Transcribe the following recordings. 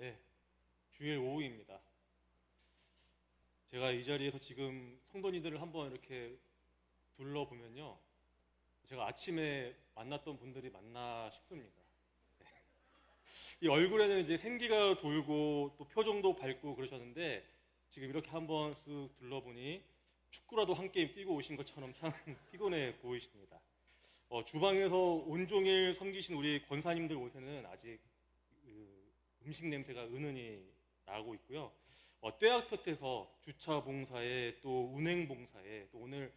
네, 주일 오후입니다. 제가 이 자리에서 지금 성도님들을 한번 이렇게 둘러보면요. 제가 아침에 만났던 분들이 맞나 싶습니다. 이 얼굴에는 이제 생기가 돌고 또 표정도 밝고 그러셨는데 지금 이렇게 한번 쓱 둘러보니 축구라도 한 게임 뛰고 오신 것처럼 참 피곤해 보이십니다. 주방에서 온종일 섬기신 우리 권사님들 옷에는 아직 음식 냄새가 은은히 나고 있고요. 떼학 볕에서 주차 봉사에 또 운행 봉사에 또 오늘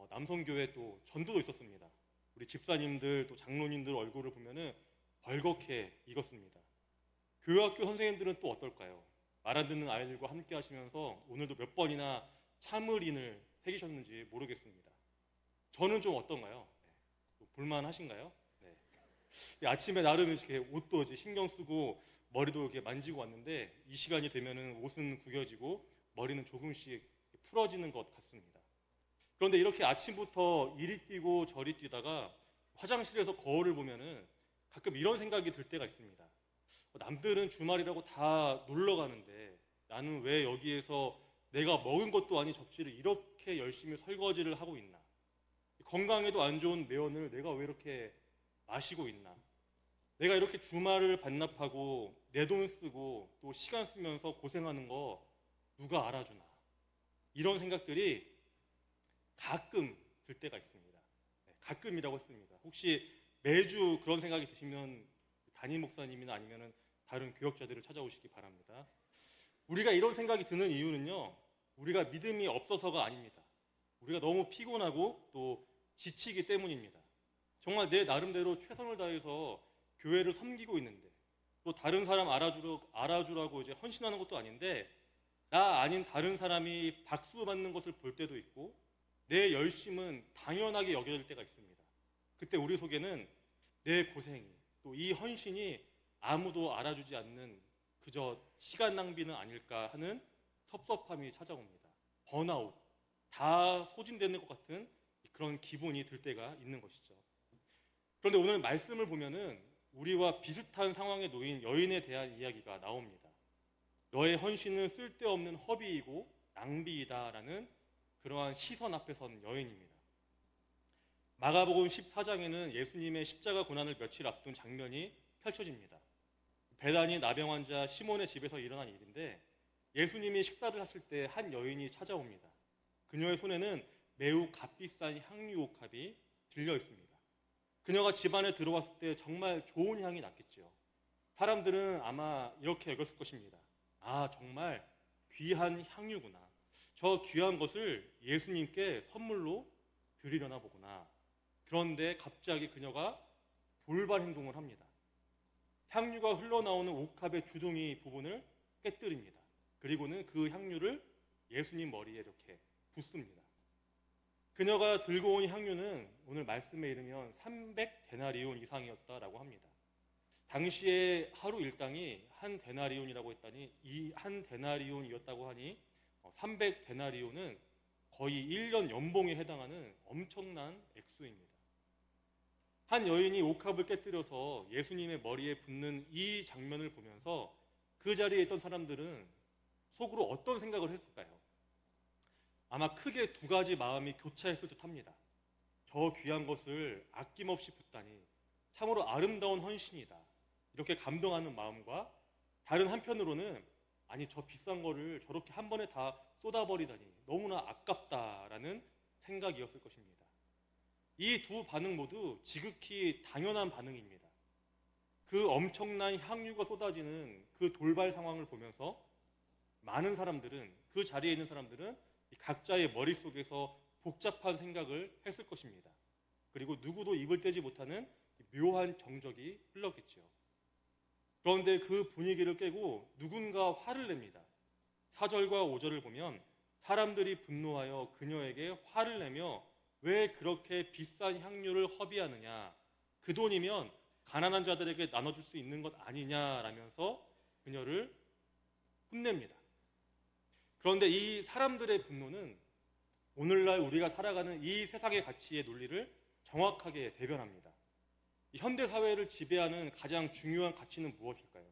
남성교회 또 전도도 있었습니다. 우리 집사님들 또 장로님들 얼굴을 보면은 벌겋게 익었습니다. 교회학교 선생님들은 또 어떨까요? 말 안 듣는 아이들과 함께 하시면서 오늘도 몇 번이나 참을인을 새기셨는지 모르겠습니다. 저는 좀 어떤가요? 네. 볼만하신가요? 네. 아침에 나름 이렇게 옷도 이제 신경 쓰고 머리도 이렇게 만지고 왔는데 이 시간이 되면은 옷은 구겨지고 머리는 조금씩 풀어지는 것 같습니다. 그런데 이렇게 아침부터 이리 뛰고 저리 뛰다가 화장실에서 거울을 보면은 가끔 이런 생각이 들 때가 있습니다. 남들은 주말이라고 다 놀러 가는데 나는 왜 여기에서 내가 먹은 것도 아닌 접시를 이렇게 열심히 설거지를 하고 있나? 건강에도 안 좋은 매연을 내가 왜 이렇게 마시고 있나? 내가 이렇게 주말을 반납하고 내 돈 쓰고 또 시간 쓰면서 고생하는 거 누가 알아주나? 이런 생각들이 가끔 들 때가 있습니다. 네, 가끔이라고 했습니다. 혹시 매주 그런 생각이 드시면 담임 목사님이나 아니면 다른 교역자들을 찾아오시기 바랍니다. 우리가 이런 생각이 드는 이유는요, 우리가 믿음이 없어서가 아닙니다. 우리가 너무 피곤하고 또 지치기 때문입니다. 정말 내 나름대로 최선을 다해서 교회를 섬기고 있는데 또 다른 사람 알아주라고 이제 헌신하는 것도 아닌데 나 아닌 다른 사람이 박수 받는 것을 볼 때도 있고 내 열심은 당연하게 여겨질 때가 있습니다. 그때 우리 속에는 내 고생이 또 이 헌신이 아무도 알아주지 않는 그저 시간 낭비는 아닐까 하는 섭섭함이 찾아옵니다. 번아웃, 다 소진되는 것 같은 그런 기분이 들 때가 있는 것이죠. 그런데 오늘 말씀을 보면은 우리와 비슷한 상황에 놓인 여인에 대한 이야기가 나옵니다. 너의 헌신은 쓸데없는 허비이고 낭비이다라는 그러한 시선 앞에 선 여인입니다. 마가복음 14장에는 예수님의 십자가 고난을 며칠 앞둔 장면이 펼쳐집니다. 베다니 나병 환자 시몬의 집에서 일어난 일인데 예수님이 식사를 하실 때 한 여인이 찾아옵니다. 그녀의 손에는 매우 값비싼 향유 옥합이 들려 있습니다. 그녀가 집 안에 들어왔을 때 정말 좋은 향이 났겠죠. 사람들은 아마 이렇게 여겼을 것입니다. 아, 정말 귀한 향유구나. 저 귀한 것을 예수님께 선물로 드리려나 보구나. 그런데 갑자기 그녀가 돌발 행동을 합니다. 향유가 흘러나오는 옥합의 주둥이 부분을 깨뜨립니다. 그리고는 그 향유를 예수님 머리에 이렇게 붓습니다. 그녀가 들고 온 향유는 오늘 말씀에 이르면 300데나리온 이상이었다라고 합니다. 당시에 하루 일당이 한 데나리온이라고 했다니 이 한 데나리온이었다고 하니 300데나리온은 거의 1년 연봉에 해당하는 엄청난 액수입니다. 한 여인이 옥합을 깨뜨려서 예수님의 머리에 붓는 이 장면을 보면서 그 자리에 있던 사람들은 속으로 어떤 생각을 했을까요? 아마 크게 두 가지 마음이 교차했을 듯합니다. 저 귀한 것을 아낌없이 붓다니 참으로 아름다운 헌신이다. 이렇게 감동하는 마음과 다른 한편으로는 아니 저 비싼 거를 저렇게 한 번에 다 쏟아버리다니 너무나 아깝다라는 생각이었을 것입니다. 이 두 반응 모두 지극히 당연한 반응입니다. 그 엄청난 향유가 쏟아지는 그 돌발 상황을 보면서 많은 사람들은 그 자리에 있는 사람들은 각자의 머릿속에서 복잡한 생각을 했을 것입니다. 그리고 누구도 입을 떼지 못하는 묘한 정적이 흘렀겠죠. 그런데 그 분위기를 깨고 누군가 화를 냅니다. 4절과 5절을 보면 사람들이 분노하여 그녀에게 화를 내며 왜 그렇게 비싼 향유를 허비하느냐? 그 돈이면 가난한 자들에게 나눠줄 수 있는 것 아니냐라면서 그녀를 혼냅니다. 그런데 이 사람들의 분노는 오늘날 우리가 살아가는 이 세상의 가치의 논리를 정확하게 대변합니다. 현대 사회를 지배하는 가장 중요한 가치는 무엇일까요?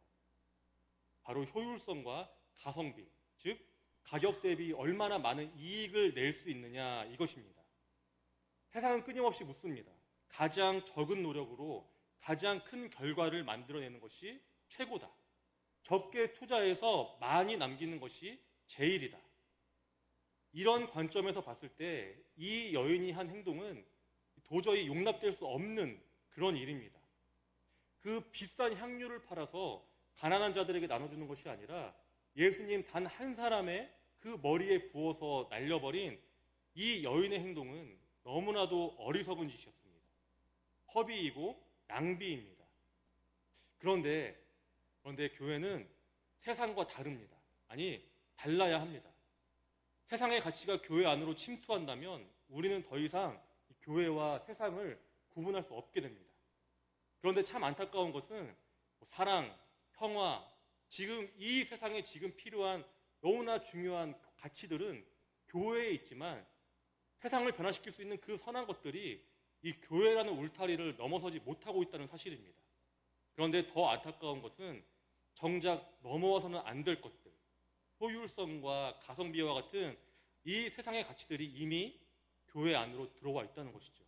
바로 효율성과 가성비, 즉 가격 대비 얼마나 많은 이익을 낼 수 있느냐 이것입니다. 세상은 끊임없이 묻습니다. 가장 적은 노력으로 가장 큰 결과를 만들어내는 것이 최고다. 적게 투자해서 많이 남기는 것이 제일이다. 이런 관점에서 봤을 때 이 여인이 한 행동은 도저히 용납될 수 없는 그런 일입니다. 그 비싼 향유를 팔아서 가난한 자들에게 나눠주는 것이 아니라 예수님 단 한 사람의 그 머리에 부어서 날려버린 이 여인의 행동은 너무나도 어리석은 짓이었습니다. 허비이고 낭비입니다. 그런데 교회는 세상과 다릅니다. 아니, 달라야 합니다. 세상의 가치가 교회 안으로 침투한다면 우리는 더 이상 교회와 세상을 구분할 수 없게 됩니다. 그런데 참 안타까운 것은 사랑, 평화, 지금 이 세상에 지금 필요한 너무나 중요한 가치들은 교회에 있지만 세상을 변화시킬 수 있는 그 선한 것들이 이 교회라는 울타리를 넘어서지 못하고 있다는 사실입니다. 그런데 더 안타까운 것은 정작 넘어와서는 안 될 것들, 효율성과 가성비와 같은 이 세상의 가치들이 이미 교회 안으로 들어와 있다는 것이죠.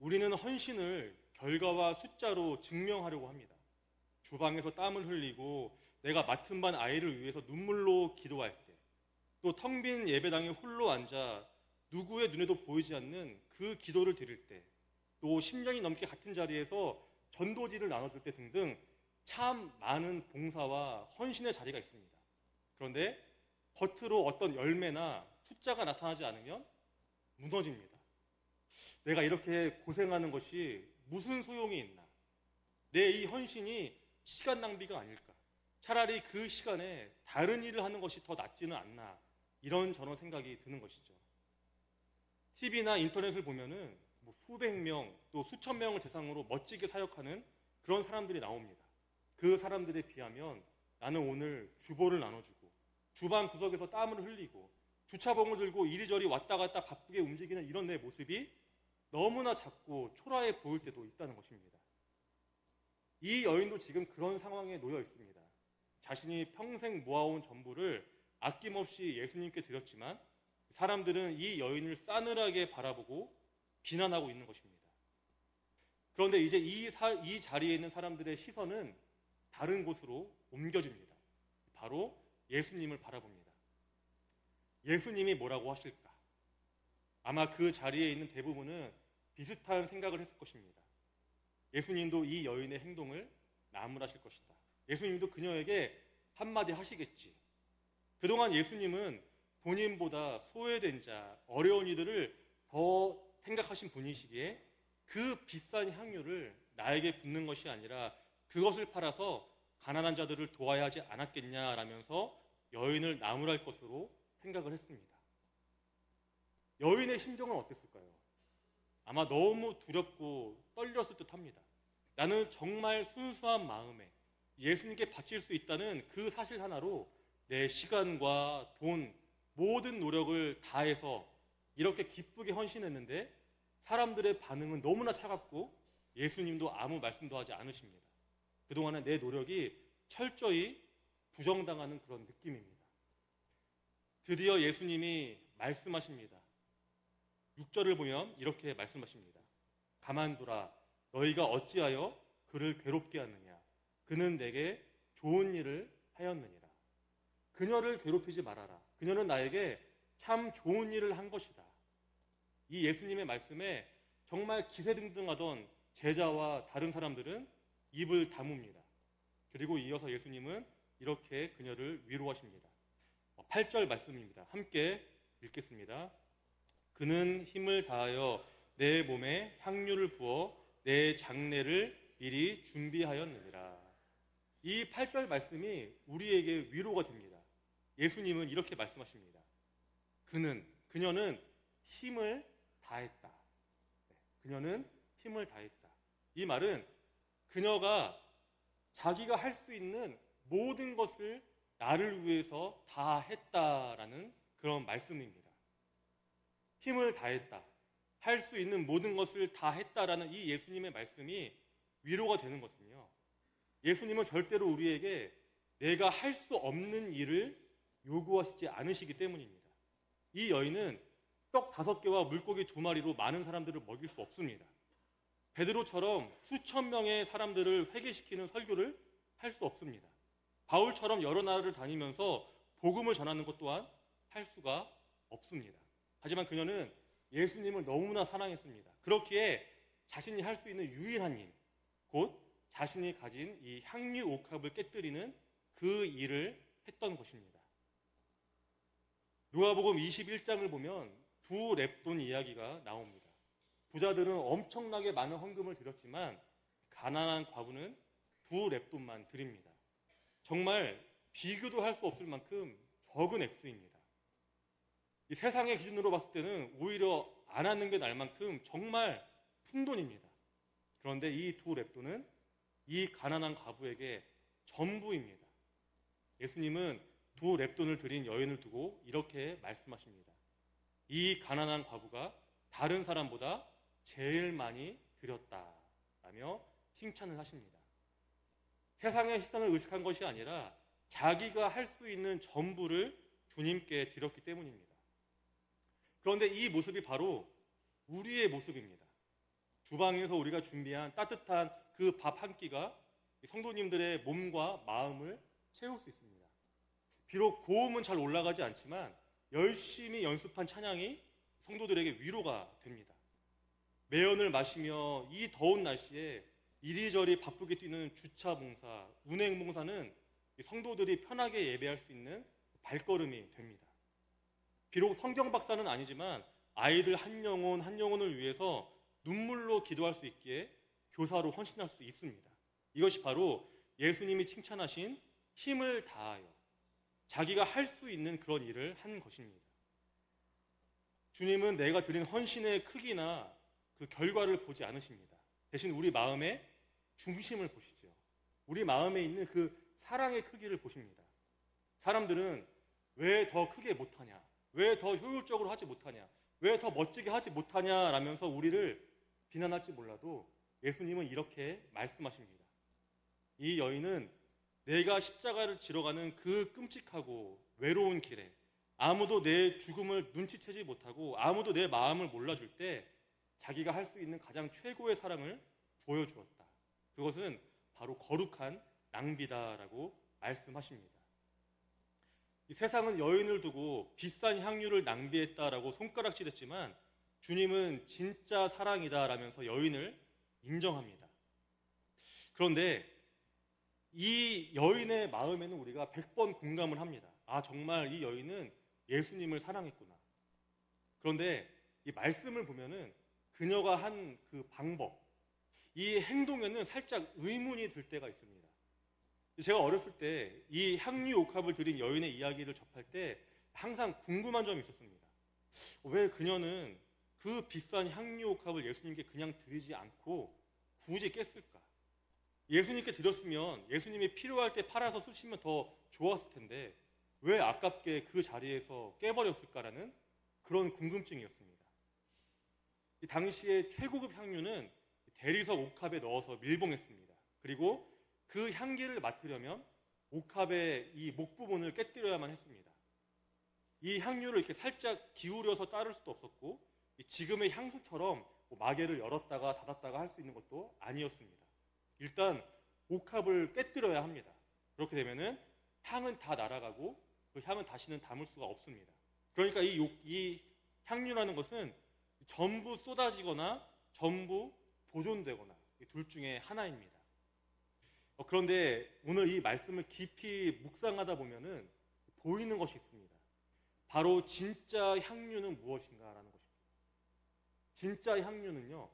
우리는 헌신을 결과와 숫자로 증명하려고 합니다. 주방에서 땀을 흘리고 내가 맡은 반 아이를 위해서 눈물로 기도할 때, 또 텅 빈 예배당에 홀로 앉아 누구의 눈에도 보이지 않는 그 기도를 드릴 때, 또 10년이 넘게 같은 자리에서 전도지를 나눠줄 때 등등 참 많은 봉사와 헌신의 자리가 있습니다. 그런데 겉으로 어떤 열매나 숫자가 나타나지 않으면 무너집니다. 내가 이렇게 고생하는 것이 무슨 소용이 있나? 내 이 헌신이 시간 낭비가 아닐까? 차라리 그 시간에 다른 일을 하는 것이 더 낫지는 않나? 이런 저런 생각이 드는 것이죠. TV나 인터넷을 보면은 수백 명, 또 수천 명을 대상으로 멋지게 사역하는 그런 사람들이 나옵니다. 그 사람들에 비하면 나는 오늘 주보를 나눠주고 주방 구석에서 땀을 흘리고 주차봉을 들고 이리저리 왔다 갔다 바쁘게 움직이는 이런 내 모습이 너무나 작고 초라해 보일 때도 있다는 것입니다. 이 여인도 지금 그런 상황에 놓여 있습니다. 자신이 평생 모아온 전부를 아낌없이 예수님께 드렸지만 사람들은 이 여인을 싸늘하게 바라보고 비난하고 있는 것입니다. 그런데 이제 이 자리에 있는 사람들의 시선은 다른 곳으로 옮겨집니다. 바로 예수님을 바라봅니다. 예수님이 뭐라고 하실까? 아마 그 자리에 있는 대부분은 비슷한 생각을 했을 것입니다. 예수님도 이 여인의 행동을 나무라실 것이다. 예수님도 그녀에게 한마디 하시겠지. 그동안 예수님은 본인보다 소외된 자, 어려운 이들을 더 생각하신 분이시기에 그 비싼 향유를 나에게 붓는 것이 아니라 그것을 팔아서 가난한 자들을 도와야 하지 않았겠냐라면서 여인을 나무랄 것으로 생각을 했습니다. 여인의 심정은 어땠을까요? 아마 너무 두렵고 떨렸을 듯합니다. 나는 정말 순수한 마음에 예수님께 바칠 수 있다는 그 사실 하나로 내 시간과 돈, 모든 노력을 다해서 이렇게 기쁘게 헌신했는데 사람들의 반응은 너무나 차갑고 예수님도 아무 말씀도 하지 않으십니다. 그동안의 내 노력이 철저히 부정당하는 그런 느낌입니다. 드디어 예수님이 말씀하십니다. 6절을 보면 이렇게 말씀하십니다. 가만두라. 너희가 어찌하여 그를 괴롭게 하느냐. 그는 내게 좋은 일을 하였느니라. 그녀를 괴롭히지 말아라. 그녀는 나에게 참 좋은 일을 한 것이다. 이 예수님의 말씀에 정말 기세등등하던 제자와 다른 사람들은 입을 다뭅니다. 그리고 이어서 예수님은 이렇게 그녀를 위로하십니다. 8절 말씀입니다. 함께 읽겠습니다. 그는 힘을 다하여 내 몸에 향유를 부어 내 장례를 미리 준비하였느니라. 이 8절 말씀이 우리에게 위로가 됩니다. 예수님은 이렇게 말씀하십니다. 그녀는 힘을 다했다. 그녀는 힘을 다했다. 이 말은 그녀가 자기가 할 수 있는 모든 것을 나를 위해서 다 했다라는 그런 말씀입니다. 힘을 다했다. 할 수 있는 모든 것을 다 했다라는 이 예수님의 말씀이 위로가 되는 것은요. 예수님은 절대로 우리에게 내가 할 수 없는 일을 요구하시지 않으시기 때문입니다. 이 여인은 떡 5개와 물고기 2마리로 많은 사람들을 먹일 수 없습니다. 베드로처럼 수천 명의 사람들을 회개시키는 설교를 할 수 없습니다. 바울처럼 여러 나라를 다니면서 복음을 전하는 것 또한 할 수가 없습니다. 하지만 그녀는 예수님을 너무나 사랑했습니다. 그렇기에 자신이 할 수 있는 유일한 일, 곧 자신이 가진 이 향유 옥합을 깨뜨리는 그 일을 했던 것입니다. 누가복음 21장을 보면 두 렙돈 이야기가 나옵니다. 부자들은 엄청나게 많은 헌금을 드렸지만 가난한 과부는 2렙돈만 드립니다. 정말 비교도 할 수 없을 만큼 적은 액수입니다. 이 세상의 기준으로 봤을 때는 오히려 안 하는 게 날 만큼 정말 푼돈입니다. 그런데 이 2렙돈은 이 가난한 과부에게 전부입니다. 예수님은 2렙돈을 드린 여인을 두고 이렇게 말씀하십니다. 이 가난한 과부가 다른 사람보다 제일 많이 드렸다라며 칭찬을 하십니다. 세상의 시선을 의식한 것이 아니라 자기가 할 수 있는 전부를 주님께 드렸기 때문입니다. 그런데 이 모습이 바로 우리의 모습입니다. 주방에서 우리가 준비한 따뜻한 그 밥 한 끼가 성도님들의 몸과 마음을 채울 수 있습니다. 비록 고음은 잘 올라가지 않지만 열심히 연습한 찬양이 성도들에게 위로가 됩니다. 매연을 마시며 이 더운 날씨에 이리저리 바쁘게 뛰는 주차 봉사, 운행 봉사는 성도들이 편하게 예배할 수 있는 발걸음이 됩니다. 비록 성경 박사는 아니지만 아이들 한 영혼 한 영혼을 위해서 눈물로 기도할 수 있기에 교사로 헌신할 수 있습니다. 이것이 바로 예수님이 칭찬하신 힘을 다하여 자기가 할 수 있는 그런 일을 한 것입니다. 주님은 내가 드린 헌신의 크기나 그 결과를 보지 않으십니다. 대신 우리 마음의 중심을 보시죠. 우리 마음에 있는 그 사랑의 크기를 보십니다. 사람들은 왜 더 크게 못하냐? 왜 더 효율적으로 하지 못하냐? 왜 더 멋지게 하지 못하냐? 라면서 우리를 비난할지 몰라도 예수님은 이렇게 말씀하십니다. 이 여인은 내가 십자가를 지러 가는 그 끔찍하고 외로운 길에 아무도 내 죽음을 눈치채지 못하고 아무도 내 마음을 몰라줄 때 자기가 할 수 있는 가장 최고의 사랑을 보여주었다. 그것은 바로 거룩한 낭비다라고 말씀하십니다. 이 세상은 여인을 두고 비싼 향유를 낭비했다라고 손가락질했지만 주님은 진짜 사랑이다라면서 여인을 인정합니다. 그런데 이 여인의 마음에는 우리가 100번 공감을 합니다. 아, 정말 이 여인은 예수님을 사랑했구나. 그런데 이 말씀을 보면은 그녀가 한 그 방법, 이 행동에는 살짝 의문이 들 때가 있습니다. 제가 어렸을 때 이 향유 옥합을 드린 여인의 이야기를 접할 때 항상 궁금한 점이 있었습니다. 왜 그녀는 그 비싼 향유 옥합을 예수님께 그냥 드리지 않고 굳이 깼을까? 예수님께 드렸으면 예수님이 필요할 때 팔아서 쓰시면 더 좋았을 텐데 왜 아깝게 그 자리에서 깨버렸을까라는 그런 궁금증이었습니다. 이 당시에 최고급 향유는 대리석 옥합에 넣어서 밀봉했습니다. 그리고 그 향기를 맡으려면 옥합의 이 목 부분을 깨뜨려야만 했습니다. 이 향유를 이렇게 살짝 기울여서 따를 수도 없었고 지금의 향수처럼 마개를 열었다가 닫았다가 할 수 있는 것도 아니었습니다. 일단 옥합을 깨뜨려야 합니다. 그렇게 되면은 향은 다 날아가고 그 향은 다시는 담을 수가 없습니다. 그러니까 이 향유라는 것은 전부 쏟아지거나 전부 보존되거나 이 둘 중에 하나입니다. 그런데 오늘 이 말씀을 깊이 묵상하다 보면은 보이는 것이 있습니다. 바로 진짜 향유는 무엇인가라는 것입니다. 진짜 향유는요,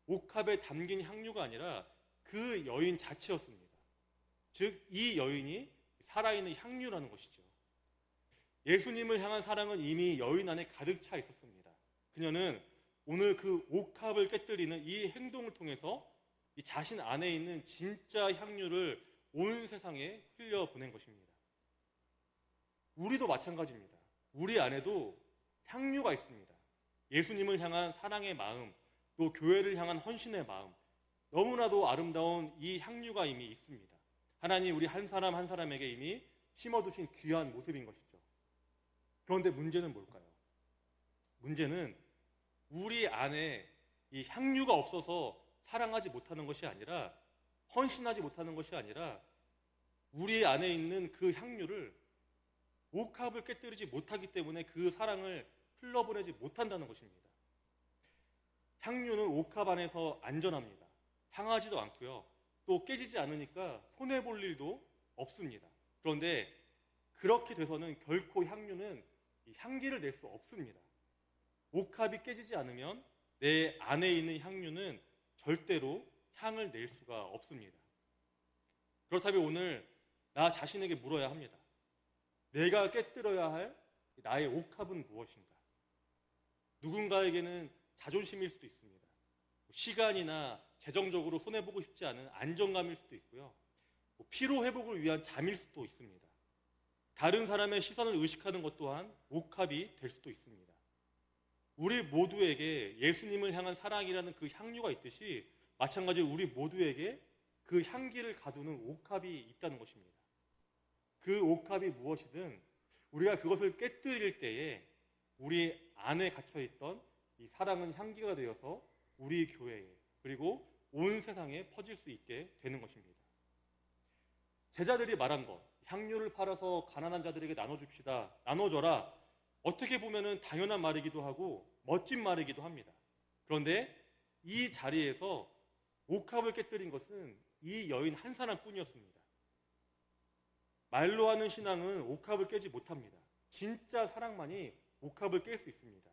옥합에 담긴 향유가 아니라 그 여인 자체였습니다. 즉, 이 여인이 살아있는 향유라는 것이죠. 예수님을 향한 사랑은 이미 여인 안에 가득 차 있었습니다. 그녀는 오늘 그 옥합을 깨뜨리는 이 행동을 통해서 이 자신 안에 있는 진짜 향유를 온 세상에 흘려보낸 것입니다. 우리도 마찬가지입니다. 우리 안에도 향유가 있습니다. 예수님을 향한 사랑의 마음, 또 교회를 향한 헌신의 마음, 너무나도 아름다운 이 향유가 이미 있습니다. 하나님 우리 한 사람 한 사람에게 이미 심어두신 귀한 모습인 것이죠. 그런데 문제는 뭘까요? 문제는 우리 안에 이 향유가 없어서 사랑하지 못하는 것이 아니라, 헌신하지 못하는 것이 아니라, 우리 안에 있는 그 향유를, 옥합을 깨뜨리지 못하기 때문에 그 사랑을 흘러보내지 못한다는 것입니다. 향유는 옥합 안에서 안전합니다. 상하지도 않고요. 또 깨지지 않으니까 손해볼 일도 없습니다. 그런데 그렇게 돼서는 결코 향유는 향기를 낼 수 없습니다. 옥합이 깨지지 않으면 내 안에 있는 향유는 절대로 향을 낼 수가 없습니다. 그렇다면 오늘 나 자신에게 물어야 합니다. 내가 깨뜨려야 할 나의 옥합은 무엇인가? 누군가에게는 자존심일 수도 있습니다. 시간이나 재정적으로 손해보고 싶지 않은 안정감일 수도 있고요. 피로 회복을 위한 잠일 수도 있습니다. 다른 사람의 시선을 의식하는 것 또한 옥합이 될 수도 있습니다. 우리 모두에게 예수님을 향한 사랑이라는 그 향유가 있듯이 마찬가지로 우리 모두에게 그 향기를 가두는 옥합이 있다는 것입니다. 그 옥합이 무엇이든 우리가 그것을 깨뜨릴 때에 우리 안에 갇혀있던 이 사랑은 향기가 되어서 우리 교회에 그리고 온 세상에 퍼질 수 있게 되는 것입니다. 제자들이 말한 것, 향유를 팔아서 가난한 자들에게 나눠줍시다, 나눠줘라, 어떻게 보면 당연한 말이기도 하고 멋진 말이기도 합니다. 그런데 이 자리에서 옥합을 깨뜨린 것은 이 여인 한 사람뿐이었습니다. 말로 하는 신앙은 옥합을 깨지 못합니다. 진짜 사랑만이 옥합을 깰 수 있습니다.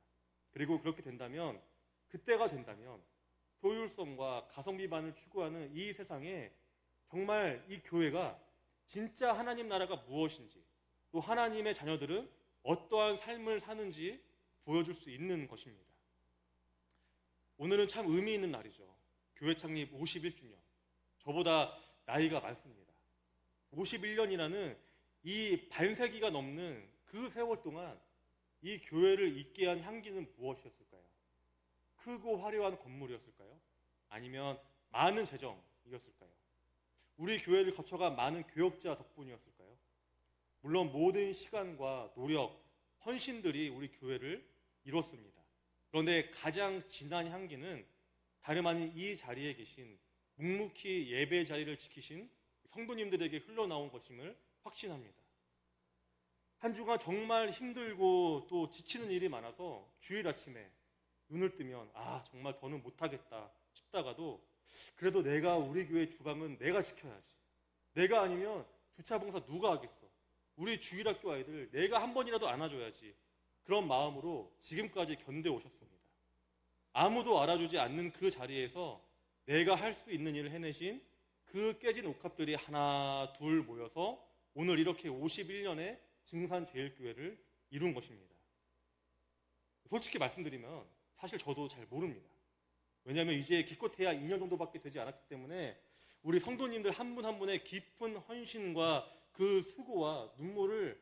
그리고 그렇게 된다면, 그때가 된다면 효율성과 가성비 반을 추구하는 이 세상에 정말 이 교회가 진짜 하나님 나라가 무엇인지, 또 하나님의 자녀들은 어떠한 삶을 사는지 보여줄 수 있는 것입니다. 오늘은 참 의미 있는 날이죠. 교회 창립 51주년. 저보다 나이가 많습니다. 51년이라는 이 반세기가 넘는 그 세월 동안 이 교회를 있게 한 향기는 무엇이었을까요? 크고 화려한 건물이었을까요? 아니면 많은 재정이었을까요? 우리 교회를 거쳐간 많은 교역자 덕분이었을까요? 물론 모든 시간과 노력, 헌신들이 우리 교회를 이뤘습니다. 그런데 가장 진한 향기는 다름 아닌 이 자리에 계신 묵묵히 예배 자리를 지키신 성도님들에게 흘러나온 것임을 확신합니다. 한 주간 정말 힘들고 또 지치는 일이 많아서 주일 아침에 눈을 뜨면 정말 더는 못하겠다 싶다가도 그래도 내가 우리 교회 주방은 내가 지켜야지. 내가 아니면 주차 봉사 누가 하겠어. 우리 주일학교 아이들 내가 한 번이라도 안아줘야지. 그런 마음으로 지금까지 견뎌오셨습니다. 아무도 알아주지 않는 그 자리에서 내가 할 수 있는 일을 해내신 그 깨진 옥합들이 하나 둘 모여서 오늘 이렇게 51년의 증산제일교회를 이룬 것입니다. 솔직히 말씀드리면 사실 저도 잘 모릅니다. 왜냐하면 이제 기껏해야 2년 정도밖에 되지 않았기 때문에 우리 성도님들 한 분 한 분의 깊은 헌신과 그 수고와 눈물을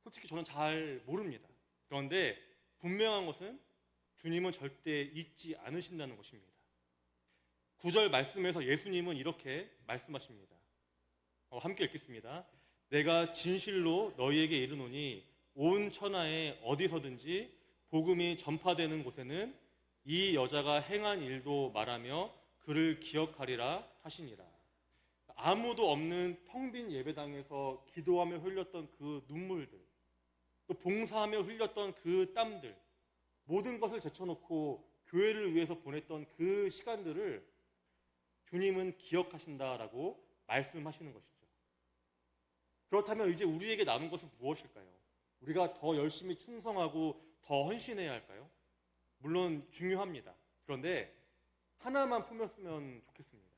솔직히 저는 잘 모릅니다. 그런데 분명한 것은 주님은 절대 잊지 않으신다는 것입니다. 9절 말씀에서 예수님은 이렇게 말씀하십니다. 함께 읽겠습니다. 내가 진실로 너희에게 이르노니 온 천하에 어디서든지 복음이 전파되는 곳에는 이 여자가 행한 일도 말하며 그를 기억하리라 하시니라. 아무도 없는 텅 빈 예배당에서 기도하며 흘렸던 그 눈물들, 또 봉사하며 흘렸던 그 땀들, 모든 것을 제쳐놓고 교회를 위해서 보냈던 그 시간들을 주님은 기억하신다라고 말씀하시는 것이죠. 그렇다면 이제 우리에게 남은 것은 무엇일까요? 우리가 더 열심히 충성하고 더 헌신해야 할까요? 물론 중요합니다. 그런데 하나만 품었으면 좋겠습니다.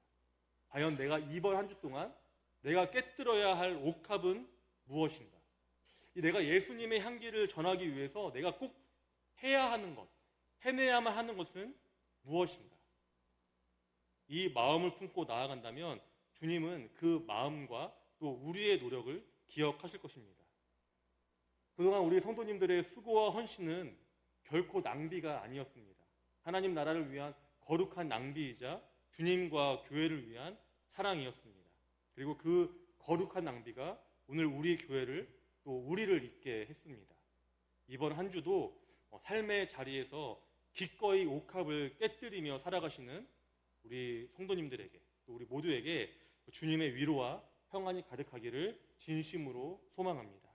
과연 내가 이번 한 주 동안 내가 깨뜨려야 할 옥합은 무엇인가? 내가 예수님의 향기를 전하기 위해서 내가 꼭 해야 하는 것, 해내야만 하는 것은 무엇인가? 이 마음을 품고 나아간다면 주님은 그 마음과 또 우리의 노력을 기억하실 것입니다. 그동안 우리 성도님들의 수고와 헌신은 결코 낭비가 아니었습니다. 하나님 나라를 위한 거룩한 낭비이자 주님과 교회를 위한 사랑이었습니다. 그리고 그 거룩한 낭비가 오늘 우리 교회를 또 우리를 있게 했습니다. 이번 한 주도 삶의 자리에서 기꺼이 옥합을 깨뜨리며 살아가시는 우리 성도님들에게 또 우리 모두에게 주님의 위로와 평안이 가득하기를 진심으로 소망합니다.